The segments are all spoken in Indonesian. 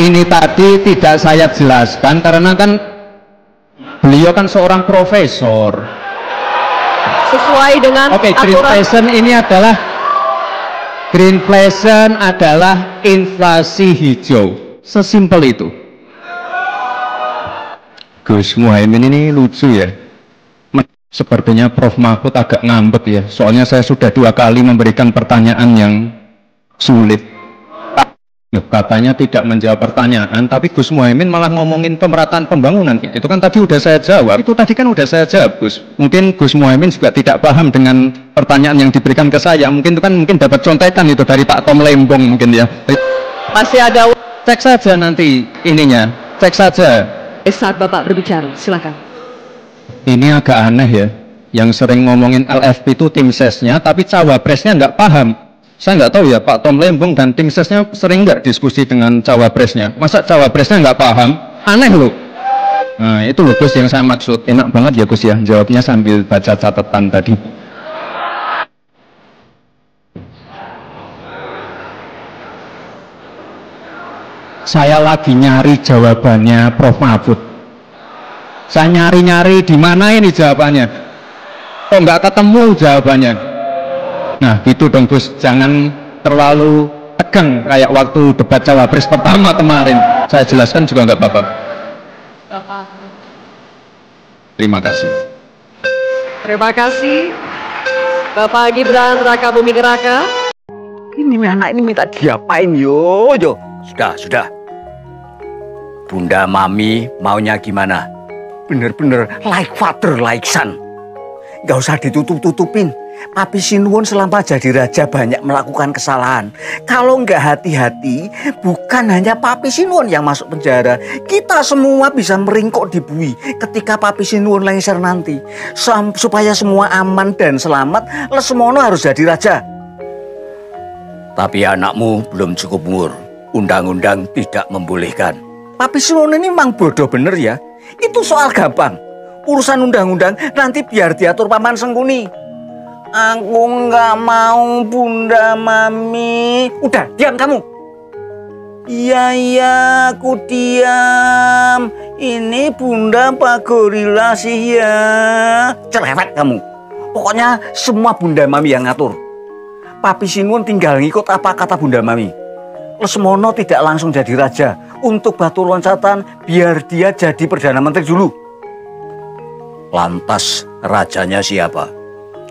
ini tadi tidak saya jelaskan karena kan beliau kan seorang profesor. Sesuai dengan Greenflation adalah inflasi hijau. Sesimpel itu. Gus Muhaimin ini lucu ya. Sepertinya Prof Mahfud agak ngambek ya. Soalnya saya sudah 2 kali memberikan pertanyaan yang sulit. Katanya tidak menjawab pertanyaan, tapi Gus Muhaimin malah ngomongin pemerataan pembangunan. Itu kan tadi udah saya jawab. Itu tadi kan udah saya jawab, Gus. Mungkin Gus Muhaimin juga tidak paham dengan pertanyaan yang diberikan ke saya. Mungkin itu kan dapat contekan itu dari Pak Tom Lembong mungkin ya. Masih ada. Cek saja nanti ininya. Cek saja. Saat Bapak berbicara, silakan. Ini agak aneh ya. Yang sering ngomongin LFP itu tim sesnya, tapi cawapresnya nggak paham. Saya nggak tahu ya, Pak Tom Lembong dan tim sesnya sering nggak diskusi dengan cawapresnya. Masa cawapresnya nggak paham? Aneh loh. Nah itu loh Gus yang saya maksud. Enak banget ya Gus ya, jawabnya sambil baca catatan tadi. Saya lagi nyari jawabannya Prof Mahfud. Saya nyari-nyari di mana ini jawabannya. Kok nggak ketemu jawabannya? Nah gitu dong Gus, jangan terlalu tegang kayak waktu debat cawapres pertama kemarin. Saya jelaskan juga nggak apa-apa. Terima kasih. Terima kasih Bapak Gibran Rakabuming Raka. Ini anak ini minta diapain yo. Sudah. Bunda Mami maunya gimana? Bener-bener like father like son. Gak usah ditutup-tutupin. Papi Sinuwun selama jadi raja banyak melakukan kesalahan. Kalau nggak hati-hati, bukan hanya Papi Sinuwun yang masuk penjara. Kita semua bisa meringkuk di bui ketika Papi Sinuwun lengser nanti. Supaya semua aman dan selamat, Lesmono harus jadi raja. Tapi anakmu belum cukup umur. Undang-undang tidak membolehkan. Papi Sinuwun ini memang bodoh bener ya. Itu soal gampang. Urusan undang-undang nanti biar diatur Paman Sengkuni. Aku nggak mau Bunda Mami. Udah, diam kamu. Iya, aku diam. Ini Bunda Pak Gorila sih ya. Cerewet kamu. Pokoknya semua Bunda Mami yang ngatur. Papi Sinuwun tinggal ngikut apa kata Bunda Mami. Lesmono tidak langsung jadi raja. Untuk batu loncatan, biar dia jadi Perdana Menteri dulu. Lantas rajanya siapa?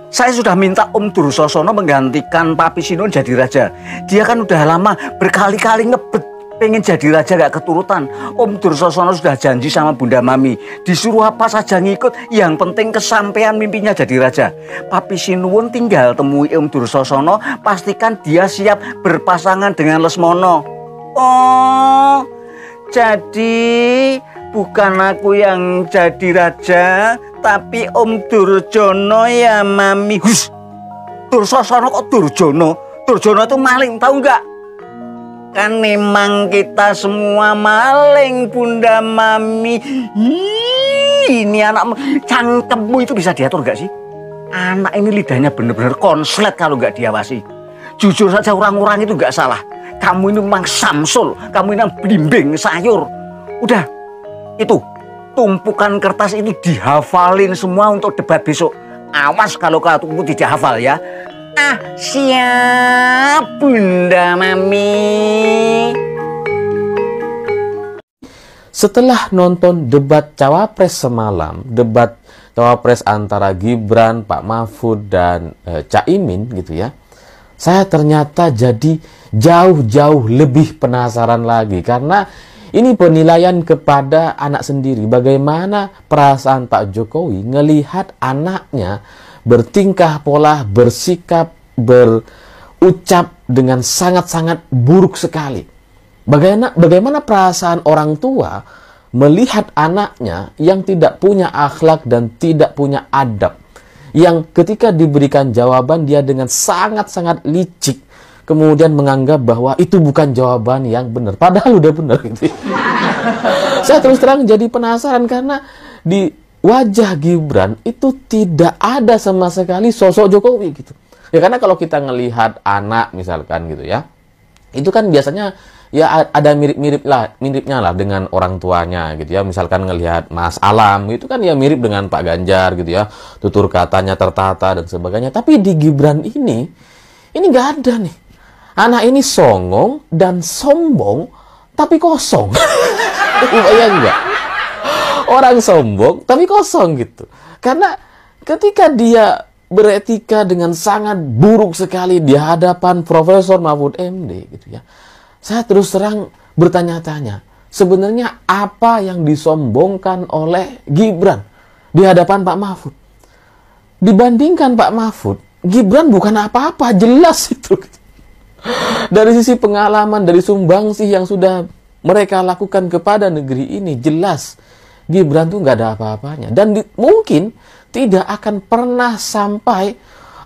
Saya sudah minta Om Dursosono menggantikan Papi Sinuwun jadi raja. Dia kan udah lama berkali-kali ngebet pengen jadi raja gak keturutan. Om Dursosono sudah janji sama Bunda Mami. Disuruh apa saja ngikut, yang penting kesampaian mimpinya jadi raja. Papi Sinuwun tinggal temui Om Dursosono, pastikan dia siap berpasangan dengan Lesmono. Oh, jadi bukan aku yang jadi raja, tapi Om Durjono ya Mami. Hus, Dursosono kok Durjono? Durjono itu maling, tahu nggak? Kan memang kita semua maling Bunda Mami. Ini anak cangkemmu itu bisa diatur nggak sih? Anak ini lidahnya bener-bener konslet kalau nggak diawasi. Jujur saja orang-orang itu nggak salah. Kamu ini memang samsul, kamu ini blimbing sayur. Udah, itu tumpukan kertas itu dihafalin semua untuk debat besok. Awas kalau kamu tidak hafal ya. Ah, siap Bunda Mami. Setelah nonton debat cawapres semalam, debat cawapres antara Gibran, Pak Mahfud, dan Caimin gitu ya, saya ternyata jadi jauh-jauh lebih penasaran lagi. Karena ini penilaian kepada anak sendiri. Bagaimana perasaan Pak Jokowi ngelihat anaknya bertingkah pola, bersikap, berucap dengan sangat-sangat buruk sekali. Bagaimana perasaan orang tua melihat anaknya yang tidak punya akhlak dan tidak punya adab. Yang ketika diberikan jawaban dia dengan sangat-sangat licik. Kemudian menganggap bahwa itu bukan jawaban yang benar. Padahal udah benar gitu. Saya terus terang jadi penasaran karena di wajah Gibran itu tidak ada sama sekali sosok Jokowi gitu. Ya karena kalau kita ngelihat anak misalkan gitu ya, itu kan biasanya ya ada miripnya lah dengan orang tuanya gitu ya. Misalkan ngelihat Mas Alam itu kan ya mirip dengan Pak Ganjar gitu ya, tutur katanya tertata dan sebagainya. Tapi di Gibran ini nggak ada nih. Anak ini songong dan sombong tapi kosong. Bayang nggak? Orang sombong tapi kosong gitu. Karena ketika dia beretika dengan sangat buruk sekali di hadapan Profesor Mahfud MD gitu ya. Saya terus terang bertanya-tanya, sebenarnya apa yang disombongkan oleh Gibran di hadapan Pak Mahfud? Dibandingkan Pak Mahfud, Gibran bukan apa-apa, jelas itu. Dari sisi pengalaman, dari sumbangsih yang sudah mereka lakukan kepada negeri ini, jelas Gibran tuh nggak ada apa-apanya. Dan mungkin tidak akan pernah sampai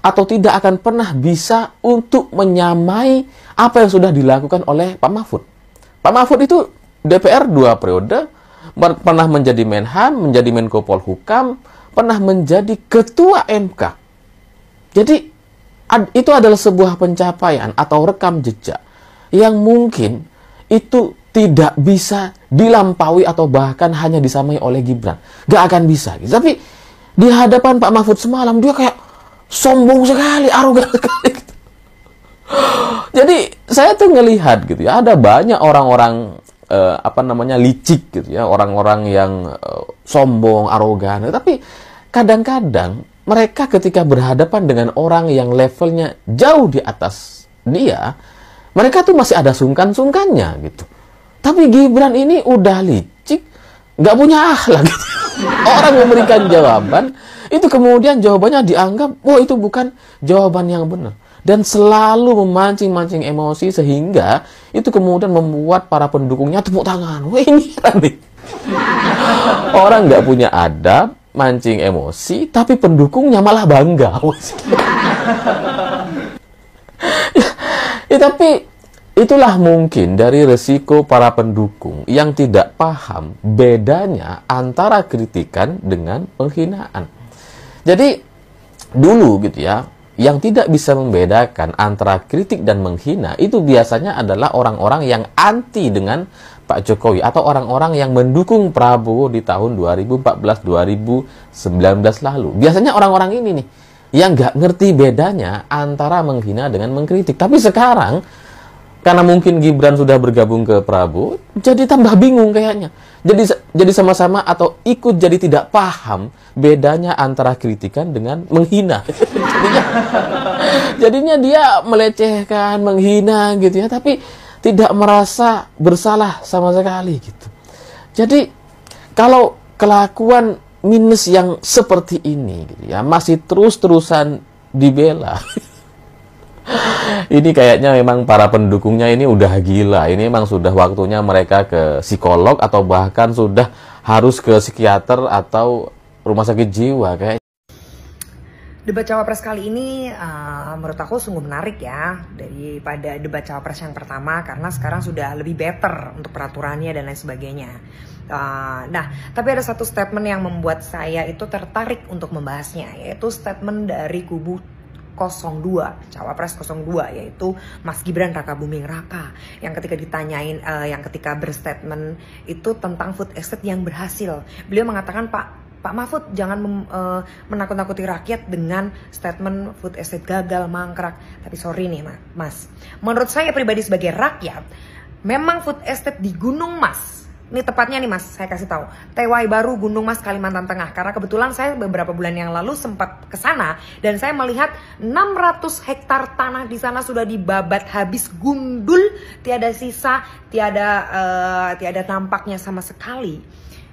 atau tidak akan pernah bisa untuk menyamai apa yang sudah dilakukan oleh Pak Mahfud. Pak Mahfud itu DPR 2 periode, pernah menjadi Menhan, menjadi Menko Polhukam, pernah menjadi Ketua MK. Jadi itu adalah sebuah pencapaian atau rekam jejak yang mungkin itu tidak bisa dilampaui atau bahkan hanya disamai oleh Gibran. Gak akan bisa. Gitu. Tapi di hadapan Pak Mahfud semalam dia kayak sombong sekali, arogan sekali. Gitu. Jadi saya tuh ngelihat gitu ya, ada banyak orang-orang licik gitu ya, orang-orang yang sombong, arogan. Tapi kadang-kadang mereka ketika berhadapan dengan orang yang levelnya jauh di atas dia, mereka tuh masih ada sungkan-sungkannya gitu. Tapi Gibran ini udah licik, nggak punya akhlak. Gitu. Orang memberikan jawaban, itu kemudian jawabannya dianggap, oh itu bukan jawaban yang benar. Dan selalu memancing-mancing emosi sehingga itu kemudian membuat para pendukungnya tepuk tangan. Wah ini nih. Orang nggak punya adab, mancing emosi, tapi pendukungnya malah bangga. Tapi itulah mungkin dari resiko para pendukung yang tidak paham bedanya antara kritikan dengan penghinaan. Jadi dulu gitu ya, yang tidak bisa membedakan antara kritik dan menghina itu biasanya adalah orang-orang yang anti dengan Pak Jokowi atau orang-orang yang mendukung Prabowo di tahun 2014-2019 lalu. Biasanya orang-orang ini nih yang nggak ngerti bedanya antara menghina dengan mengkritik. Tapi sekarang karena mungkin Gibran sudah bergabung ke Prabowo, jadi tambah bingung kayaknya. Jadi sama-sama atau ikut jadi tidak paham bedanya antara kritikan dengan menghina. Jadinya dia melecehkan, menghina gitu ya, tapi tidak merasa bersalah sama sekali gitu. Jadi kalau kelakuan minus yang seperti ini gitu ya masih terus-terusan dibela. Ini kayaknya memang para pendukungnya ini udah gila. Ini memang sudah waktunya mereka ke psikolog atau bahkan sudah harus ke psikiater atau rumah sakit jiwa kayak. Debat Cawapres kali ini menurut aku sungguh menarik ya daripada debat Cawapres yang pertama karena sekarang sudah lebih better untuk peraturannya dan lain sebagainya. Nah, tapi ada satu statement yang membuat saya itu tertarik untuk membahasnya, yaitu statement dari kubu 02, Cawapres 02, yaitu Mas Gibran Rakabuming Raka yang ketika ditanyain, yang ketika berstatement itu tentang food estate yang berhasil, beliau mengatakan Pak Mahfud jangan menakut-nakuti rakyat dengan statement food estate gagal, mangkrak. Tapi sorry nih Mas, menurut saya pribadi sebagai rakyat, memang food estate di Gunung Mas, ini tepatnya nih Mas, saya kasih tahu, TWI Baru Gunung Mas Kalimantan Tengah. Karena kebetulan saya beberapa bulan yang lalu sempat ke sana dan saya melihat 600 hektar tanah di sana sudah dibabat habis, gundul, tiada sisa, tiada nampaknya sama sekali.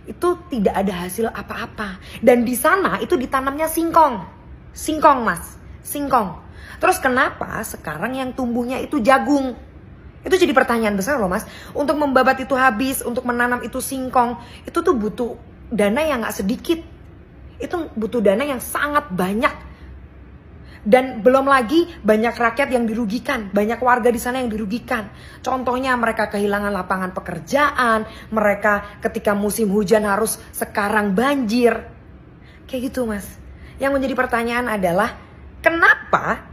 Itu tidak ada hasil apa-apa. Dan di sana itu ditanamnya singkong. Singkong Mas, singkong. Terus kenapa sekarang yang tumbuhnya itu jagung? Itu jadi pertanyaan besar loh Mas. Untuk membabat itu habis, untuk menanam itu singkong, itu tuh butuh dana yang gak sedikit. Itu butuh dana yang sangat banyak. Dan belum lagi banyak rakyat yang dirugikan, banyak warga di sana yang dirugikan. Contohnya mereka kehilangan lapangan pekerjaan, mereka ketika musim hujan harus sekarang banjir. Kayak gitu Mas. Yang menjadi pertanyaan adalah, kenapa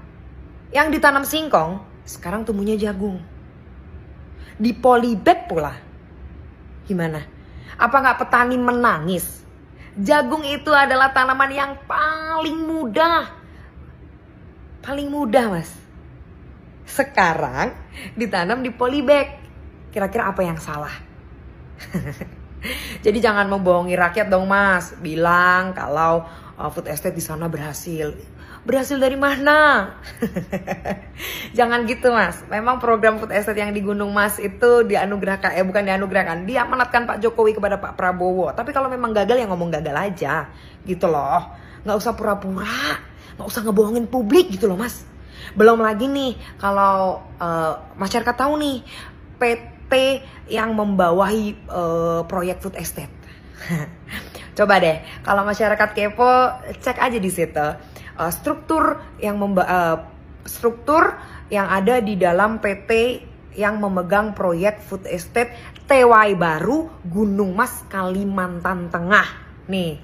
yang ditanam singkong sekarang tumbuhnya jagung? di polybag pula. Gimana? Apa nggak petani menangis? Jagung itu adalah tanaman yang paling mudah. Paling mudah, Mas. Sekarang ditanam di polybag. Kira-kira apa yang salah? Jadi jangan membohongi rakyat dong, Mas. Bilang kalau food estate di sana berhasil. Berhasil dari mana? Jangan gitu, Mas. Memang program food estate yang di Gunung Mas itu dianugerahkan, bukan dianugerahkan, diamanatkan Pak Jokowi kepada Pak Prabowo. Tapi kalau memang gagal ya ngomong gagal aja, gitu loh. Nggak usah pura-pura, nggak usah ngebohongin publik gitu loh, Mas. Belum lagi nih, kalau masyarakat tahu nih, PT yang membawahi proyek food estate. Coba deh, kalau masyarakat kepo, cek aja di situ. Struktur yang ada di dalam PT yang memegang proyek food estate TWI Baru Gunung Mas Kalimantan Tengah. Nih,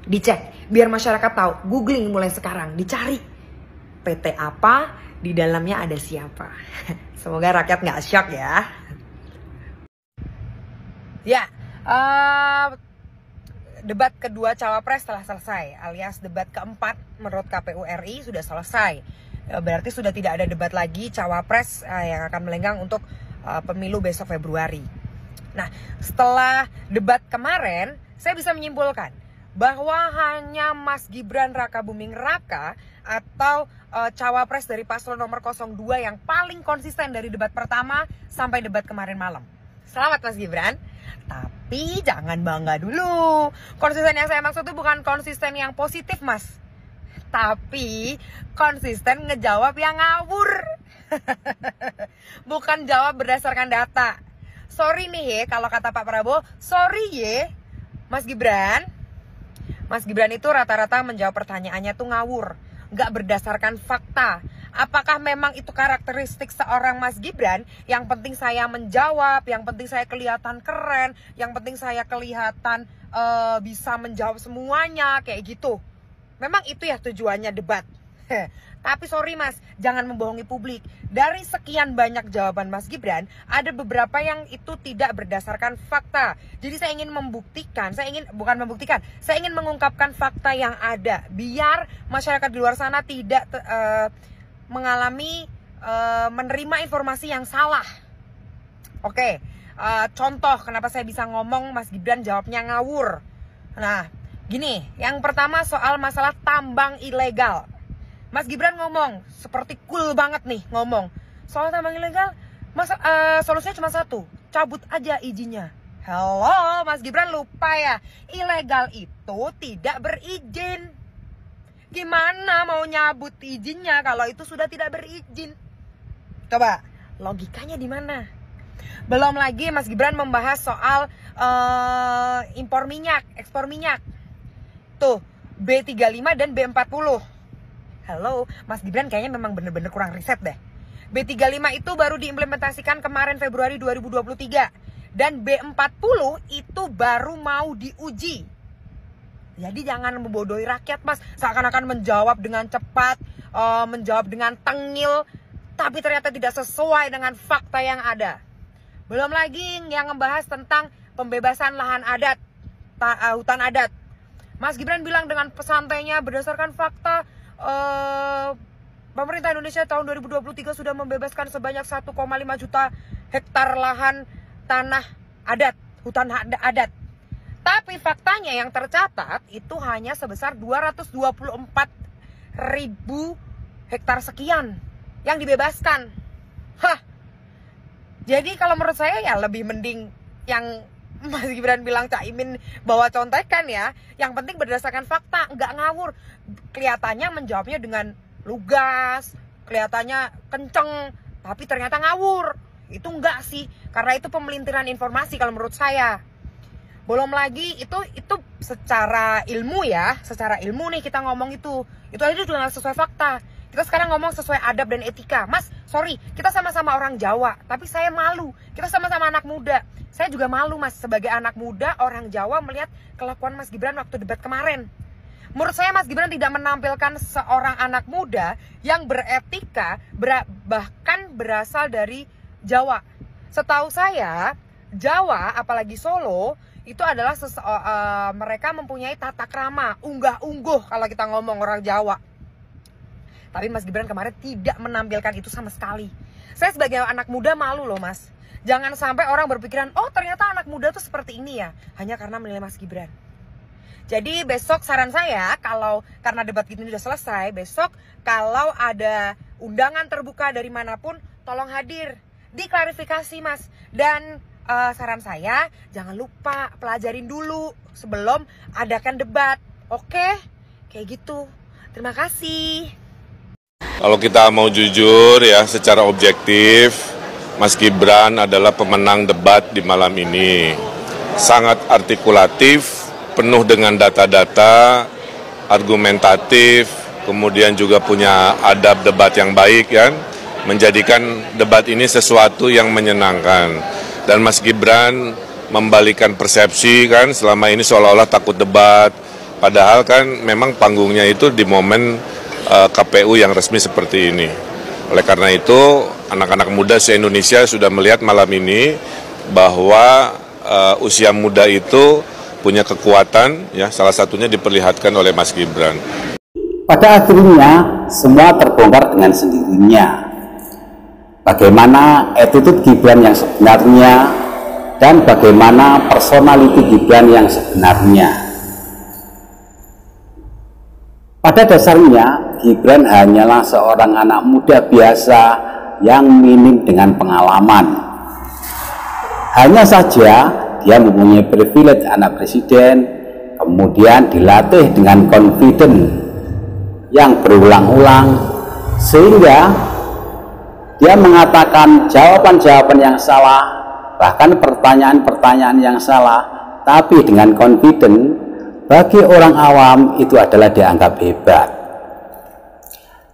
dicek biar masyarakat tahu. Googling mulai sekarang, dicari PT apa, di dalamnya ada siapa. Semoga rakyat nggak shock ya. Ya, debat kedua Cawapres telah selesai, alias debat keempat menurut KPU RI sudah selesai. Berarti sudah tidak ada debat lagi Cawapres yang akan melenggang untuk pemilu besok Februari. Nah, setelah debat kemarin, saya bisa menyimpulkan bahwa hanya Mas Gibran Rakabuming Raka atau Cawapres dari paslon nomor 02 yang paling konsisten dari debat pertama sampai debat kemarin malam. Selamat Mas Gibran. Tapi jangan bangga dulu. Konsisten yang saya maksud itu bukan konsisten yang positif, Mas. Tapi konsisten ngejawab yang ngawur. Bukan jawab berdasarkan data. Sorry nih ya, kalau kata Pak Prabowo, sorry ya, Mas Gibran. Mas Gibran itu rata-rata menjawab pertanyaannya tuh ngawur. Nggak berdasarkan fakta. Apakah memang itu karakteristik seorang Mas Gibran? Yang penting saya menjawab, yang penting saya kelihatan keren, yang penting saya kelihatan bisa menjawab semuanya, kayak gitu. Memang itu ya tujuannya debat. Tapi sorry Mas, jangan membohongi publik. Dari sekian banyak jawaban Mas Gibran, ada beberapa yang itu tidak berdasarkan fakta. Jadi saya ingin membuktikan, saya ingin mengungkapkan fakta yang ada. Biar masyarakat di luar sana tidak mengalami menerima informasi yang salah. Oke, contoh kenapa saya bisa ngomong Mas Gibran jawabnya ngawur. Nah, gini, yang pertama soal masalah tambang ilegal. Mas Gibran ngomong, seperti cool banget nih ngomong. Soal tambang ilegal, solusinya cuma satu, cabut aja izinnya. Hello, Mas Gibran lupa ya, ilegal itu tidak berizin. Gimana mau nyabut izinnya kalau itu sudah tidak berizin? Coba, logikanya di mana? Belum lagi Mas Gibran membahas soal impor minyak, ekspor minyak. Tuh, B35 dan B40. Halo, Mas Gibran kayaknya memang bener-bener kurang riset deh. B35 itu baru diimplementasikan kemarin Februari 2023. Dan B40 itu baru mau diuji. Jadi jangan membodohi rakyat, Mas. Seakan-akan menjawab dengan cepat, menjawab dengan tengil, tapi ternyata tidak sesuai dengan fakta yang ada. Belum lagi yang membahas tentang pembebasan lahan adat, hutan adat. Mas Gibran bilang dengan pesantainya berdasarkan fakta, pemerintah Indonesia tahun 2023 sudah membebaskan sebanyak 1,5 juta hektar lahan tanah adat, hutan adat. Tapi faktanya yang tercatat itu hanya sebesar 224 ribu hektar sekian yang dibebaskan. Hah. Jadi kalau menurut saya ya lebih mending yang Mas Gibran bilang Caimin bawa contekan ya. Yang penting berdasarkan fakta, nggak ngawur. Kelihatannya menjawabnya dengan lugas, kelihatannya kenceng, tapi ternyata ngawur. Itu enggak sih, karena itu pemelintiran informasi kalau menurut saya. Belum lagi itu secara ilmu ya, secara ilmu nih kita ngomong itu aja juga nggak sesuai fakta. Kita sekarang ngomong sesuai adab dan etika. Mas, sorry, kita sama-sama orang Jawa, tapi saya malu. Kita sama-sama anak muda. Saya juga malu, Mas, sebagai anak muda orang Jawa melihat kelakuan Mas Gibran waktu debat kemarin. Menurut saya Mas Gibran tidak menampilkan seorang anak muda yang beretika, bahkan berasal dari Jawa. Setahu saya, Jawa, apalagi Solo, itu adalah mereka mempunyai tata krama, unggah-ungguh kalau kita ngomong orang Jawa. Tapi Mas Gibran kemarin tidak menampilkan itu sama sekali. Saya sebagai anak muda malu loh Mas. Jangan sampai orang berpikiran, oh ternyata anak muda tuh seperti ini ya, hanya karena menilai Mas Gibran. Jadi besok saran saya, karena debat ini sudah selesai, besok kalau ada undangan terbuka dari manapun, tolong hadir, diklarifikasi Mas. Dan saran saya, jangan lupa pelajarin dulu sebelum adakan debat. Oke? Kayak gitu. Terima kasih. Kalau kita mau jujur ya, secara objektif, Mas Gibran adalah pemenang debat di malam ini. Sangat artikulatif, penuh dengan data-data, argumentatif, kemudian juga punya adab debat yang baik kan, menjadikan debat ini sesuatu yang menyenangkan. Dan Mas Gibran membalikan persepsi kan, selama ini seolah-olah takut debat, padahal kan memang panggungnya itu di momen KPU yang resmi seperti ini. Oleh karena itu, anak-anak muda se-Indonesia sudah melihat malam ini bahwa usia muda itu punya kekuatan, ya salah satunya diperlihatkan oleh Mas Gibran. Pada akhirnya, semua terbongkar dengan sendirinya. Bagaimana attitude Gibran yang sebenarnya dan bagaimana personality Gibran yang sebenarnya. Pada dasarnya, Gibran hanyalah seorang anak muda biasa yang minim dengan pengalaman. Hanya saja, dia mempunyai privilege anak presiden, kemudian dilatih dengan confident yang berulang-ulang, sehingga dia mengatakan jawaban-jawaban yang salah, bahkan pertanyaan-pertanyaan yang salah, tapi dengan confident. Bagi orang awam itu adalah dianggap hebat.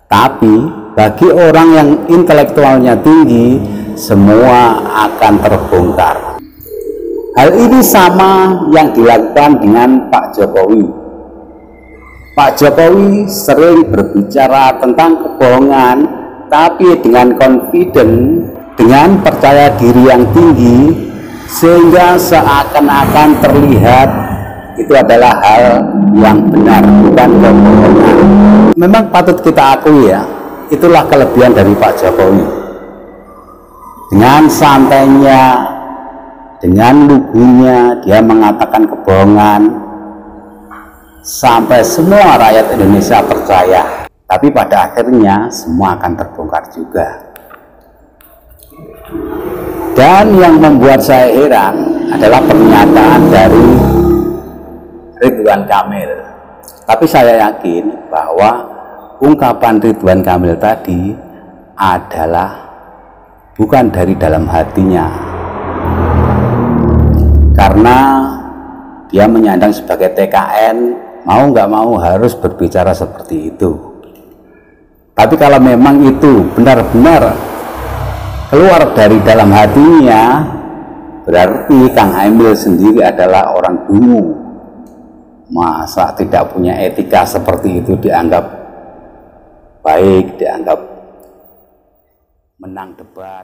Tapi bagi orang yang intelektualnya tinggi, semua akan terbongkar. Hal ini sama yang dilakukan dengan Pak Jokowi. Pak Jokowi sering berbicara tentang kebohongan, tapi dengan confident, dengan percaya diri yang tinggi, sehingga seakan-akan terlihat itu adalah hal yang benar, bukan kebohongan. Memang patut kita akui ya, itulah kelebihan dari Pak Jokowi. Dengan santainya, dengan lugunya, dia mengatakan kebohongan sampai semua rakyat Indonesia percaya. Tapi pada akhirnya semua akan terbongkar juga. Dan yang membuat saya heran adalah pernyataan dari Ridwan Kamil. Tapi saya yakin bahwa ungkapan Ridwan Kamil tadi adalah bukan dari dalam hatinya, karena dia menyandang sebagai TKN, mau nggak mau harus berbicara seperti itu. Tapi kalau memang itu benar-benar keluar dari dalam hatinya, berarti Kang Emil sendiri adalah orang dungu. Masa tidak punya etika seperti itu dianggap baik, dianggap menang debat.